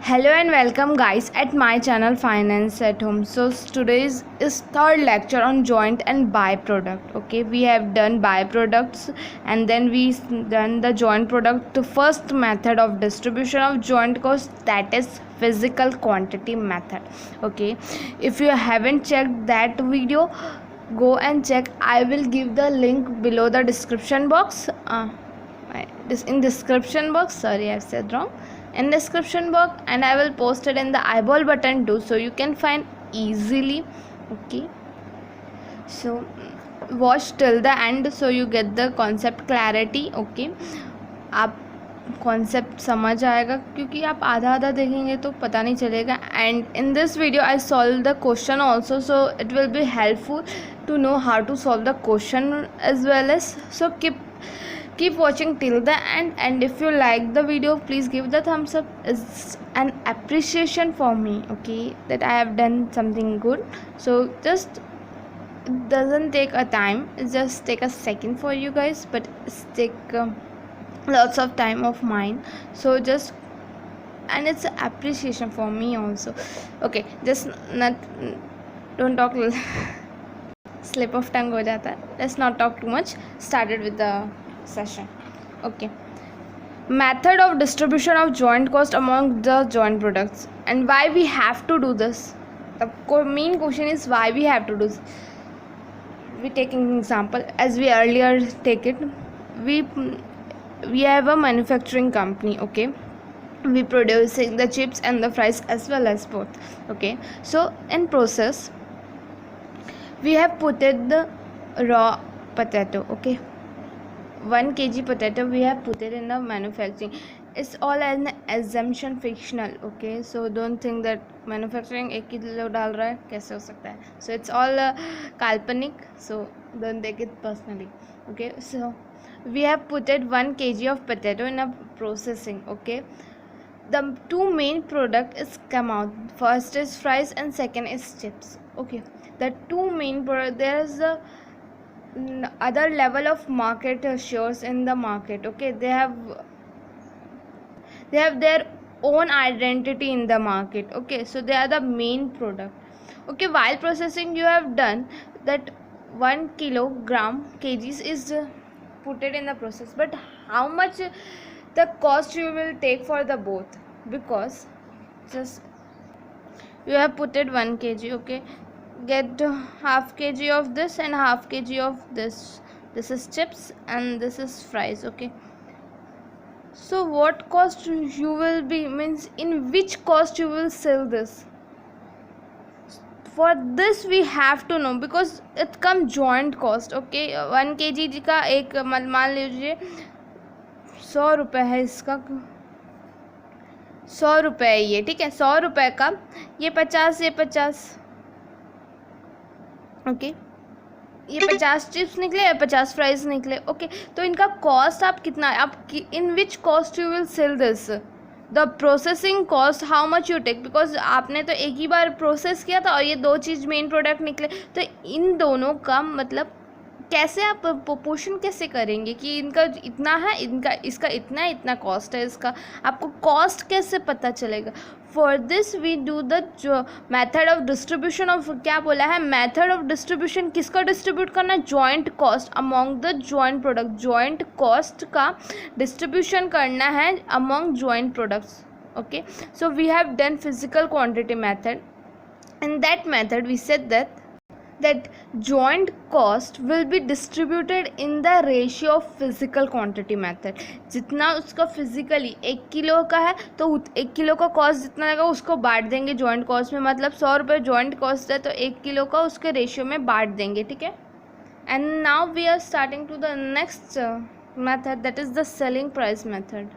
Hello and welcome guys at my channel Finance at Home. So today's is third lecture on joint and byproduct. Okay, we have done byproducts and then we done the joint product. The first method of distribution of joint cost, that is physical quantity method. Okay, if you haven't checked that video, go and check. I will give the link below the description box. In description box, sorry, I've said wrong, in description box, and I will post it in the eyeball button too, so you can find easily. Okay, so watch till the end so you get the concept clarity. Okay, आप concept समझ आएगा, क्योंकि आप आधा आधा देखेंगे तो पता नहीं चलेगा. And in this video I solve the question also, so it will be helpful to know how to solve the question as well as. So keep watching till the end, and if you like the video, please give the thumbs up. It's an appreciation for me, okay, that I have done something good. So just, it doesn't take a time, it just take a second for you guys, but it's take lots of time of mine. So just, and it's an appreciation for me also. Okay, just not, don't talk slip of tongue हो जाता है. Let's not talk too much. Started with the session. Okay, method of distribution of joint cost among the joint products, and why we have to do this. The main question is why we have to do this. We take an example as we earlier take it. We have a manufacturing company. Okay, we producing the chips and the fries as well as both. Okay, so in process we have put it the raw potato. Okay, 1 kg potato we have put it in the manufacturing. It's all an assumption, fictional. Okay, so don't think that manufacturing 1 kilo डाल रहा है, कैसे हो सकता है. So it's all काल्पनिक, so don't take it personally. Okay, so we have put it 1 kg of potato in a processing. Okay, the two main product is come out. First is fries and second is chips. Okay, the two main product, there is a other level of market shares in the market. Okay, they have their own identity in the market. Okay, so they are the main product. Okay, while processing you have done that 1 kilogram kgs is put it in the process, but how much the cost you will take for the both, because just you have put it 1 kg. Okay, get half kg of this and half kg of this. This is chips and this is fries. Okay, so what cost you will be, means in which cost you will sell this. For this we have to know, because it comes joint cost. Okay, 1 kg का एक मान लीजिए 100 रुपये है, इसका 100 रुपये है ये. ठीक है, 100 रुपये का ये 50, ये 50. ओके, ये 50 चिप्स निकले या 50 फ्राइज निकले. ओके, तो इनका कॉस्ट आप कितना, आप in which cost you will sell this. The processing cost how much you take, because आपने तो एक ही बार प्रोसेस किया था और ये दो चीज़ मेन प्रोडक्ट निकले, तो इन दोनों का मतलब कैसे आप प्रोपोर्शन कैसे करेंगे कि इनका इतना है, इनका इसका इतना है, इतना कॉस्ट है इसका, आपको कॉस्ट कैसे पता चलेगा. For this we do the जो मैथड ऑफ डिस्ट्रीब्यूशन ऑफ, क्या बोला है, मैथड ऑफ डिस्ट्रीब्यूशन. किसका डिस्ट्रीब्यूट करना है, joint cost among the joint product. Joint cost का डिस्ट्रीब्यूशन करना है among joint products. Okay, so we have done physical quantity method. In that method we said that joint cost will be distributed in the ratio of physical quantity method. जितना उसका physically 1 kilo का है तो 1 kilo का cost जितना लगेगा उसको बांट देंगे जॉइंट कॉस्ट में. मतलब 100 रुपये जॉइंट कॉस्ट है तो 1 किलो का उसके रेशियो में बांट देंगे. ठीक है, and now we are starting to the next method, that is the selling price method.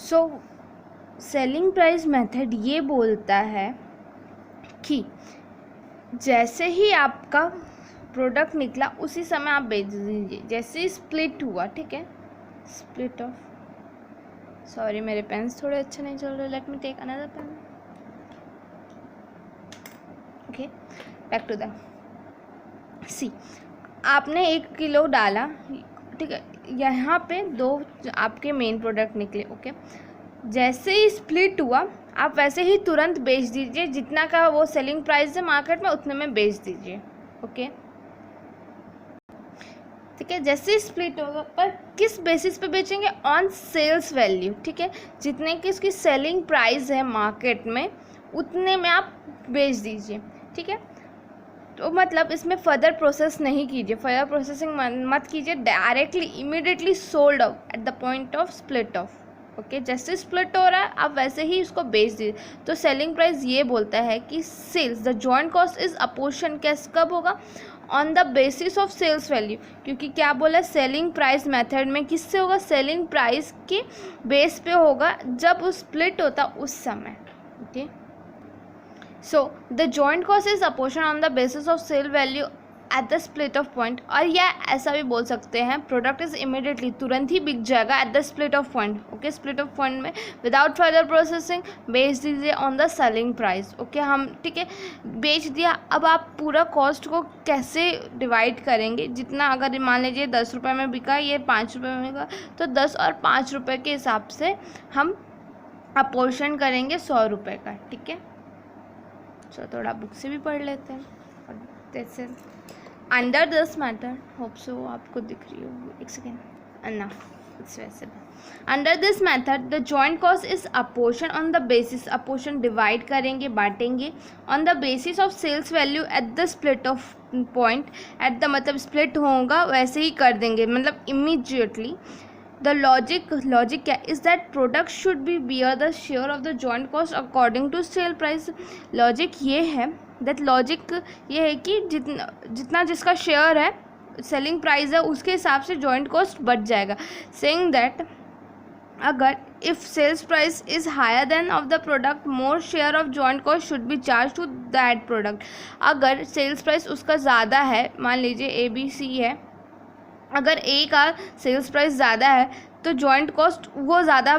So selling price method ये बोलता है कि जैसे ही आपका प्रोडक्ट निकला उसी समय आप बेच दीजिए, जैसे ही स्प्लिट हुआ, ठीक है, स्प्लिट ऑफ, सॉरी मेरे पेन्स थोड़े अच्छे नहीं चल रहे, let me take another pen, okay, back to the C, आपने 1 किलो डाला, ठीक है, यहाँ पे 2 आपके मेन प्रोडक्ट निकले, ओके, जैसे ही स्प्लिट हुआ आप वैसे ही तुरंत बेच दीजिए, जितना का वो सेलिंग प्राइस है मार्केट में उतने में बेच दीजिए, ओके, ठीक है। जैसे ही स्प्लिट होगा, पर किस बेसिस पे बेचेंगे, ऑन सेल्स वैल्यू, ठीक है, जितने की इसकी सेलिंग प्राइस है मार्केट में उतने में आप बेच दीजिए, ठीक है। तो मतलब इसमें फर्दर प्रोसेस नहीं कीजिए, फर्दर प्रोसेसिंग मत कीजिए, directly immediately sold out at the point of split of, okay, जैसे स्प्लिट हो रहा है आप वैसे ही इसको बेच दीजिए। तो सेलिंग प्राइस ये बोलता है कि sales the joint cost is apportion, कैसे कब होगा, on the basis of sales value, क्योंकि क्या बोला, सेलिंग प्राइस मेथड में किससे होगा, सेलिंग प्राइस के बेस पे होगा, जब वो स्प्लिट होता उस समय, okay. So the joint cost is apportion on the basis of sale value at the split of point, और या ऐसा भी बोल सकते हैं, प्रोडक्ट इज इमीडिएटली, तुरंत ही बिक जाएगा eight the split of point, okay, split of point में विदाउट फर्दर प्रोसेसिंग बेच दीजिए on the selling price, okay, हम, ठीक है, बेच दिया। अब आप पूरा कॉस्ट को कैसे डिवाइड करेंगे, जितना, अगर मान लीजिए 10 रुपये में बिका, ये 5 रुपये में बिका, तो 10 और 5 रुपये के हिसाब से हम अपोर्शन करेंगे 100 रुपये का, ठीक है। तो थोड़ा बुक से भी पढ़ लेते हैं, और जैसे under this matter, hope so आपको दिख रही होगी, एक सेकेंड, अन्ना इट्स वैसे, under this method the joint cost is apportion on the basis, apportion divide करेंगे, बांटेंगे, on the basis of sales value at the split of point, at the मतलब स्प्लिट होगा वैसे ही कर देंगे, मतलब इमीडिएटली। द लॉजिक क्या is that product should be bear the share of the joint cost according to sale price, logic ये है, दैट लॉजिक ये है कि जितना जिसका शेयर है, सेलिंग प्राइस है, उसके हिसाब से जॉइंट कॉस्ट बढ़ जाएगा, सेइंग दैट अगर if sales price is higher than of the product, more share of joint cost should be charge to that product, अगर सेल्स प्राइस उसका ज़्यादा है, मान लीजिए ABC है, अगर A का सेल्स प्राइस ज़्यादा है तो जॉइंट कॉस्ट वो ज़्यादा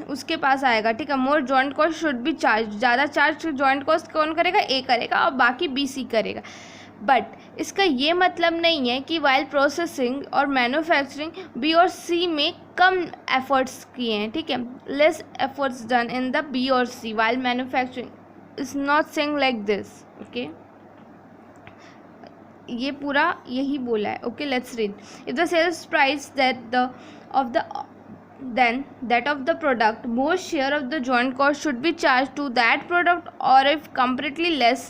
उसके पास आएगा, ठीक है, more joint cost should be charge, ज़्यादा चार्ज जॉइंट कॉस्ट कौन करेगा, A करेगा, और बाकी BC करेगा। बट इसका ये मतलब नहीं है कि वाइल प्रोसेसिंग और मैन्युफैक्चरिंग B और C में कम एफर्ट्स किए हैं, ठीक है, less efforts done in the B और C while manufacturing is not saying like this, okay, ये पूरा यही बोला है, okay, let's read, if the sales price that of the then that of the product, more share of the joint cost should be charged to that product, or if completely less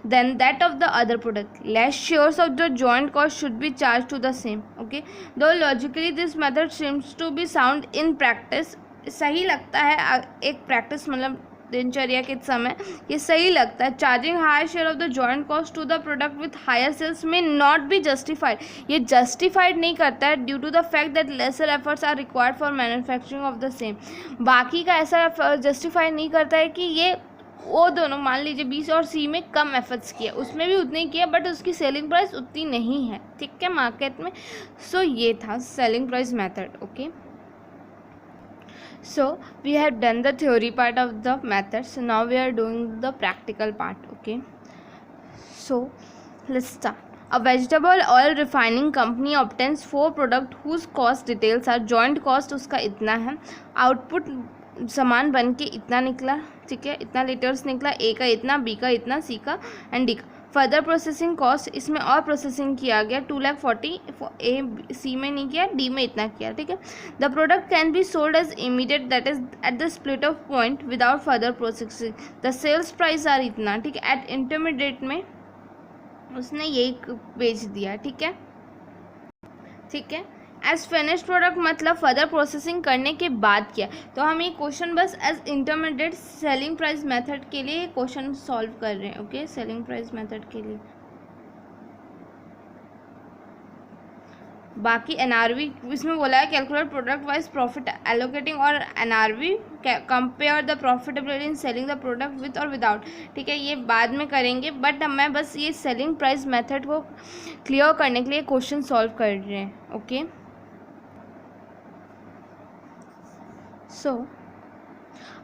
than that of the other product, less shares of the joint cost should be charged to the same, okay, though logically this method seems to be sound in practice, सही लगता है एक practice मतलब दिनचर्या के समय ये सही लगता है, charging higher share of the joint cost to the product with higher sales में नॉट बी जस्टिफाइड, ये जस्टिफाइड नहीं करता है due to the fact that lesser efforts are required for manufacturing of the same, बाकी का ऐसा justify नहीं करता है कि ये वो दोनों, मान लीजिए B और C में कम एफर्ट्स किया, उसमें भी उतने किया बट उसकी सेलिंग प्राइस उतनी नहीं है, ठीक है, मार्केट में। सो ये था selling price method, okay. So we have done the theory part of the method, so now we are doing the practical part, okay. So let's start. A vegetable oil refining company obtains 4 products whose cost details are, joint cost उसका इतना है, output सामान बन के इतना निकला, ठीक है, इतना लीटर्स निकला, A का इतना, B का इतना, C का एंड D का। फर्दर प्रोसेसिंग कॉस्ट, इसमें और प्रोसेसिंग किया गया 2,40,000, A C में नहीं किया, D में इतना किया, ठीक है। The product can be sold as immediate, that is at the split of point without further processing, the sales price are इतना, ठीक है, एट इंटरमीडिएट में उसने यही बेच दिया, ठीक है, ठीक है। एज फिनिश प्रोडक्ट मतलब फर्दर प्रोसेसिंग करने के बाद किया, तो हम ये क्वेश्चन बस as intermediate selling price method के लिए क्वेश्चन सॉल्व कर रहे हैं, ओके, सेलिंग प्राइस मेथड के लिए। बाकी NRV इसमें बोला है calculate product wise profit allocating और NRV compare the profitability in selling the product with और विदाउट। ठीक है, ये बाद में करेंगे, बट मैं बस ये सेलिंग प्राइस मेथड को क्लियर करने के लिए क्वेश्चन सॉल्व कर रहे हैं। ओके, सो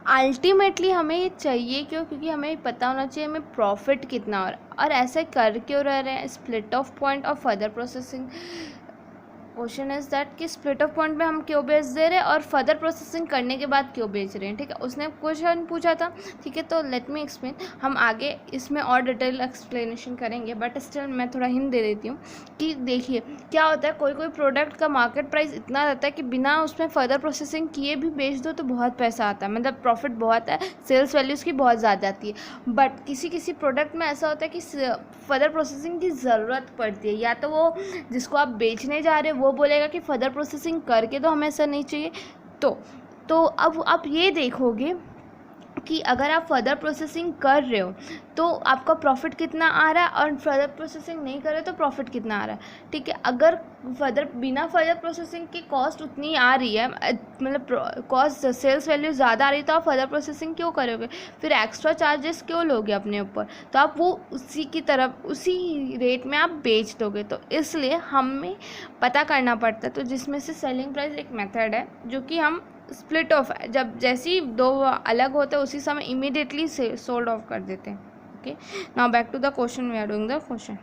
अल्टीमेटली हमें ये चाहिए क्यों, क्योंकि हमें पता होना चाहिए हमें प्रॉफिट कितना और ऐसे कर क्यों रह रहे हैं। स्प्लिट ऑफ पॉइंट और further processing, question is that कि स्प्लिट ऑफ पॉइंट में हम क्यों बेच दे रहे हैं और फर्दर प्रोसेसिंग करने के बाद क्यों बेच रहे हैं। ठीक है, उसने क्वेश्चन पूछा था। ठीक है, तो लेट मी एक्सप्लेन, हम आगे इसमें और डिटेल एक्सप्लेनेशन करेंगे, बट स्टिल मैं थोड़ा हिंट दे देती हूँ कि देखिए क्या होता है, कोई कोई प्रोडक्ट का मार्केट प्राइस इतना रहता है कि बिना उसमें फर्दर प्रोसेसिंग किए भी बेच दो तो बहुत पैसा आता है, मतलब प्रॉफिट बहुत है, सेल्स वैल्यू उसकी बहुत ज़्यादा आती है। बट किसी किसी प्रोडक्ट में ऐसा होता है कि फर्दर प्रोसेसिंग की ज़रूरत पड़ती है, या तो वो जिसको आप बेचने जा रहे हो वो बोलेगा कि फ़र्दर प्रोसेसिंग करके तो हमें ऐसा नहीं चाहिए। तो अब आप ये देखोगे कि अगर आप फर्दर प्रोसेसिंग कर रहे हो तो आपका प्रॉफिट कितना आ रहा है और फर्दर प्रोसेसिंग नहीं कर रहे तो प्रॉफिट कितना आ रहा है। ठीक है, अगर बिना फर्दर प्रोसेसिंग की कॉस्ट उतनी आ रही है, मतलब कॉस्ट सेल्स वैल्यू ज़्यादा आ रही है, तो आप फर्दर प्रोसेसिंग क्यों करोगे, फिर एक्स्ट्रा चार्जेस क्यों लोगे अपने ऊपर, तो आप वो उसी की तरफ उसी रेट में आप बेच दोगे। तो इसलिए हमें पता करना पड़ता है, तो जिसमें से सेलिंग प्राइस एक मेथड है जो कि हम स्प्लिट ऑफ, जब जैसे ही दो अलग होते हैं उसी समय इमीडिएटली से सोल्ड ऑफ कर देते हैं। Okay, now back to the question, we are doing the question.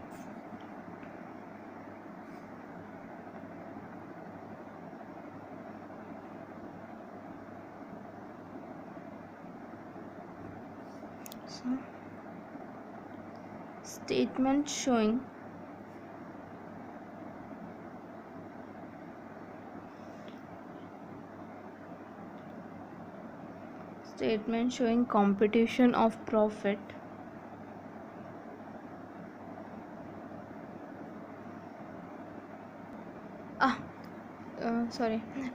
Statement showing competition of profit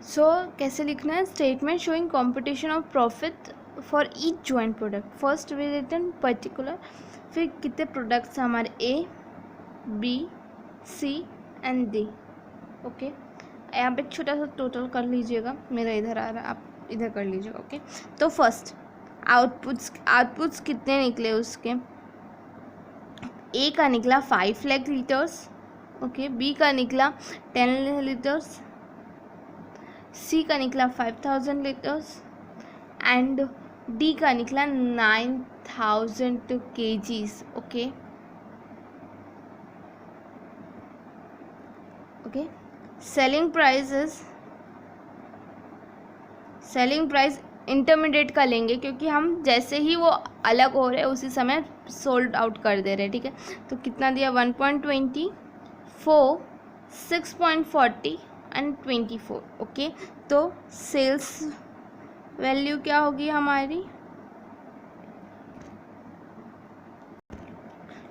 so कैसे लिखना है, statement showing competition of profit for each joint product. First we written particular, फिर कितने products हैं हमारे A, B, C and D। ओके, यहाँ पे छोटा सा टोटल कर लीजिएगा, मेरा इधर आ रहा है, आप इधर कर लीजिएगा। ओके, तो फर्स्ट आउटपुट्स कितने निकले उसके, A का निकला 5 लाख लीटर्स, ओके, B का निकला 10 लीटर्स, C का निकला 5000 लीटर्स एंड D का निकला 9000 kgs। Okay okay, selling price intermediate का लेंगे क्योंकि हम जैसे ही वो अलग हो रहे हैं उसी समय सोल्ड आउट कर दे रहे हैं। ठीक है, तो कितना दिया, 1.20, 4, 6.40 एंड 24। ओके, तो सेल्स वैल्यू क्या होगी हमारी,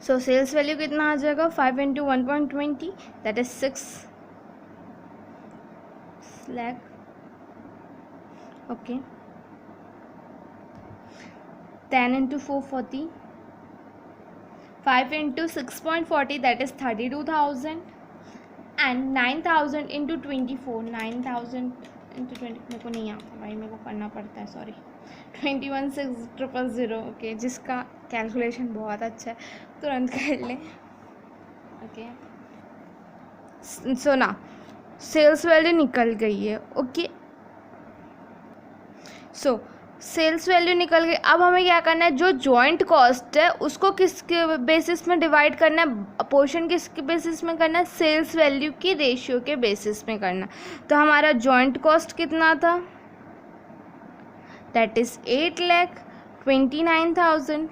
सो सेल्स वैल्यू कितना आ जाएगा, 5 × 1.20 that is 6 lakh. Okay, 10 × 440, 5 × 6.40 that is 32,000 and 9,000 × 24, 9,000 × 20, मेरे को नहीं आता भाई, मेरे को करना पड़ता है, सॉरी, 21,600। ओके, जिसका कैलकुलेशन बहुत अच्छा है तुरंत कर लें। ओके, सो ना सेल्स वैल्यू निकल गई है। ओके, सो सेल्स वैल्यू निकल गई, अब हमें क्या करना है, जो जॉइंट कॉस्ट है उसको किसके बेसिस में डिवाइड करना है, पोर्शन किसके बेसिस में करना है, सेल्स वैल्यू की रेशियो के बेसिस में करना। तो हमारा जॉइंट कॉस्ट कितना था, दैट इज 8,29,000।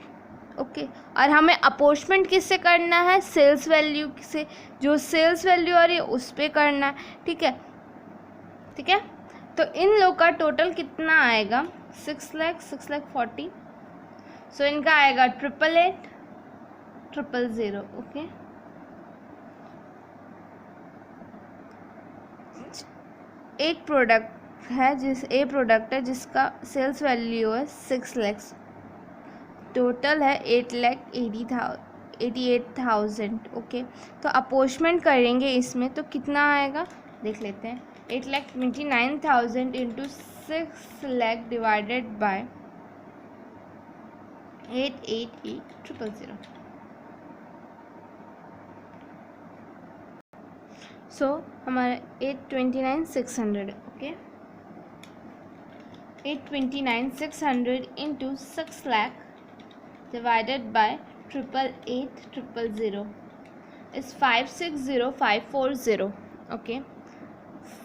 ओके, और हमें अपोर्शमेंट किससे करना है, सेल्स वैल्यू से, जो सेल्स वैल्यू आ रही है उस पर करना है। ठीक है, ठीक है, तो इन लोग का टोटल कितना आएगा, 6,40,000। सो इनका आएगा 888,000। ओके, एक प्रोडक्ट है जिसका सेल्स वैल्यू है 6 लाख, टोटल है 8,88,000। ओके, तो अपोर्शमेंट करेंगे इसमें तो कितना आएगा, देख लेते हैं. 8,29,000 into 6 lakh divided by 888,000. सो हमारा 829,600 है. Okay, 829,600 into 6 lakh divided by 888,000 is 560,540. Okay,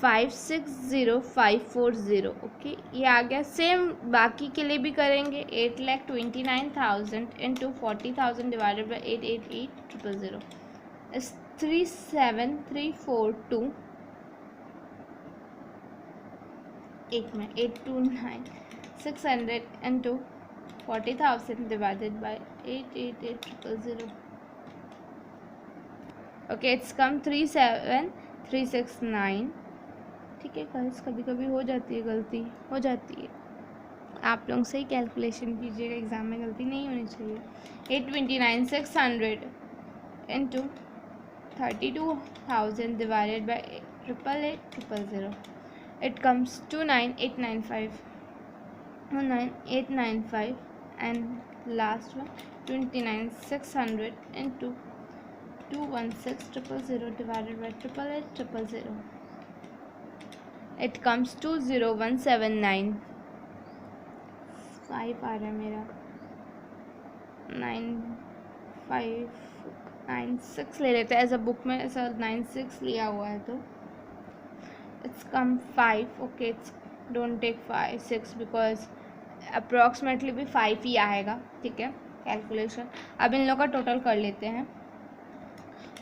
560,540. Okay, ये आ गया. सेम बाकी के लिए भी करेंगे. 8,29,000 into 40,000 divided by 888,000 is 37342. 829,600 into 40,000 divided by 888,000. Okay, it's कम 37369. ठीक है गाइस, कभी कभी हो जाती है, गलती हो जाती है. आप लोग सही कैलकुलेशन कीजिएगा, एग्ज़ाम में गलती नहीं होनी चाहिए. 829,600 into 32,000 divided by 888,000. It comes 29,895. 29,895 and last one 29,600 into 216,000 divided by 888,000. It comes 20179. 5 आ रहा है मेरा. 9596 ले लेते हैं. एज अ बुक में ऐसा 96 लिया हुआ है तो it's come 5. Okay, it's don't take 5 6 because approximately भी 5 ही आएगा. ठीक है, कैलकुलेशन. अब इन लोग का टोटल कर लेते हैं.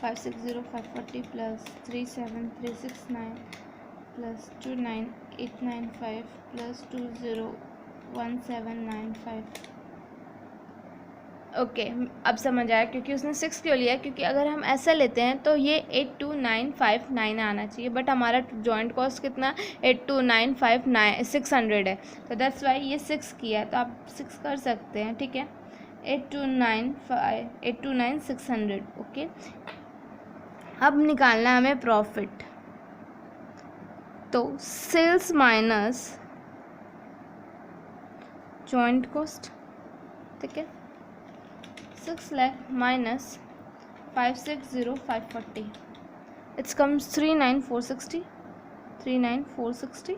560,540 प्लस 37369 प्लस 29,895 प्लस 201,795. ओके, अब समझ आया क्योंकि उसने 6 क्यों लिया. क्योंकि अगर हम ऐसा लेते हैं तो ये 82959 आना चाहिए, बट हमारा जॉइंट कॉस्ट कितना 829,600 है, तो दैट्स वाई ये 6 किया है. तो आप 6 कर सकते हैं. ठीक है, 829,600. ओके, अब निकालना है हमें प्रॉफिट. तो सेल्स माइनस जॉइंट कॉस्ट. ठीक है, 6 lakh minus 560,540. It comes 39,460. 39,460.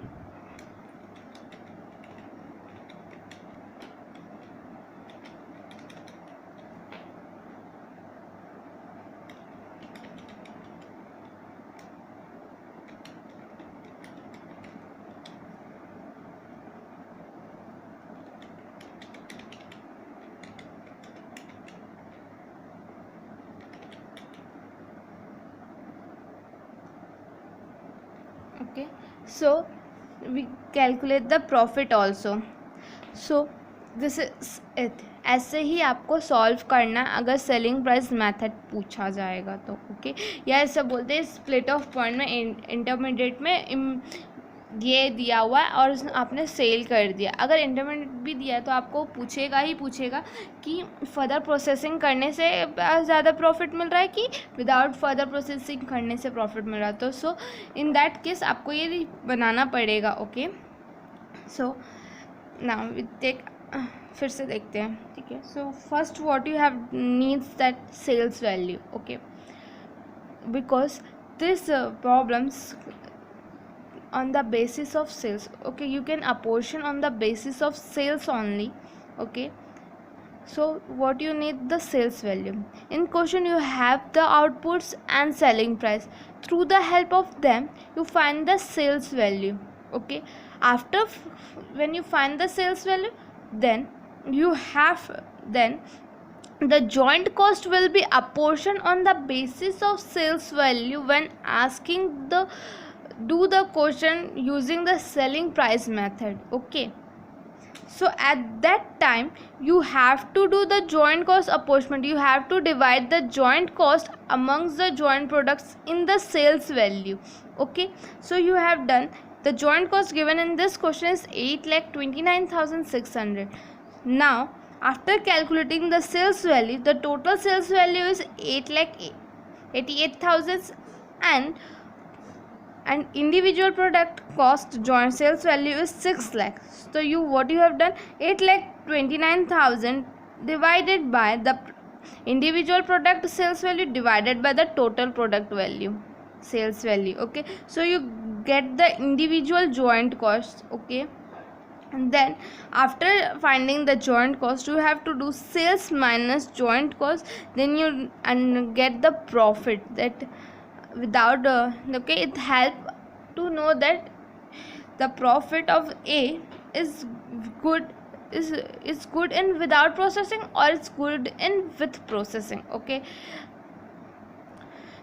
Okay, so we calculate the profit also. So this is it. ऐसे ही आपको सॉल्व करना अगर सेलिंग प्राइस मेथड पूछा जाएगा तो. ओके, या ऐसा बोलते हैं स्प्लिट ऑफ पॉइंट में इंटरमीडिएट में ये दिया हुआ है और आपने सेल कर दिया. अगर इंटरमीडिएट भी दिया है तो आपको पूछेगा ही पूछेगा कि फर्दर प्रोसेसिंग करने से ज़्यादा प्रॉफिट मिल रहा है कि विदाउट फर्दर प्रोसेसिंग करने से प्रॉफिट मिल रहा है. तो सो इन दैट केस आपको ये बनाना पड़ेगा. Okay, so now we take, फिर से देखते हैं. ठीक है, so first what you have needs that sales value. Okay, because this problems on the basis of sales. Okay, you can apportion on the basis of sales only. Okay, so what you need, the sales value. In question you have the outputs and selling price. Through the help of them you find the sales value. Okay, after when you find the sales value, then you have the joint cost will be apportioned on the basis of sales value when asking the do the question using the selling price method. Okay, so at that time you have to do the joint cost apportionment. You have to divide the joint cost amongst the joint products in the sales value. Okay, so you have done. The joint cost given in this question is 8,29,600. now after calculating the sales value, the total sales value is 8,88,000 and individual product cost joint sales value is 6 lakh. So what you have done, 8 lakh 29,000 divided by the individual product sales value divided by the total product value sales value. Okay, so you get the individual joint costs. Okay, and then after finding the joint cost, you have to do sales minus joint cost, then you and get the profit. That without okay, it help to know that the profit of A is good, is good in without processing, or it's good in with processing. Okay,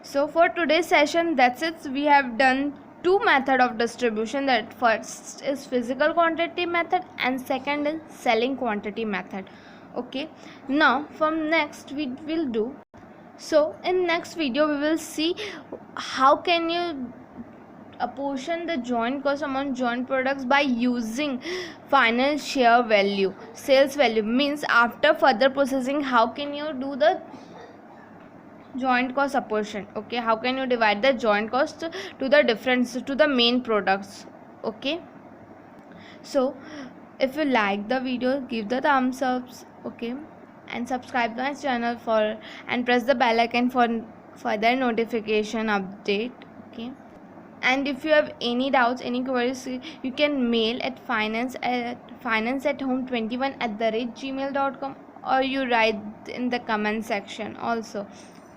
so for today's session, that's it. We have done two method of distribution. That first is physical quantity method and second is selling quantity method. Okay, now from next we will do, so in next video we will see how can you apportion the joint cost among joint products by using final share value, sales value. Means after further processing, how can you do the joint cost apportion? Okay, how can you divide the joint cost to the difference to the main products? Okay, so if you like the video, give the thumbs ups. Okay, and subscribe to my channel for and press the bell icon for further notification update. Okay, and if you have any doubts, any queries, you can mail at financeathome21@gmail.com, or you write in the comment section also.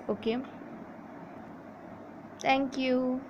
Okay, thank you.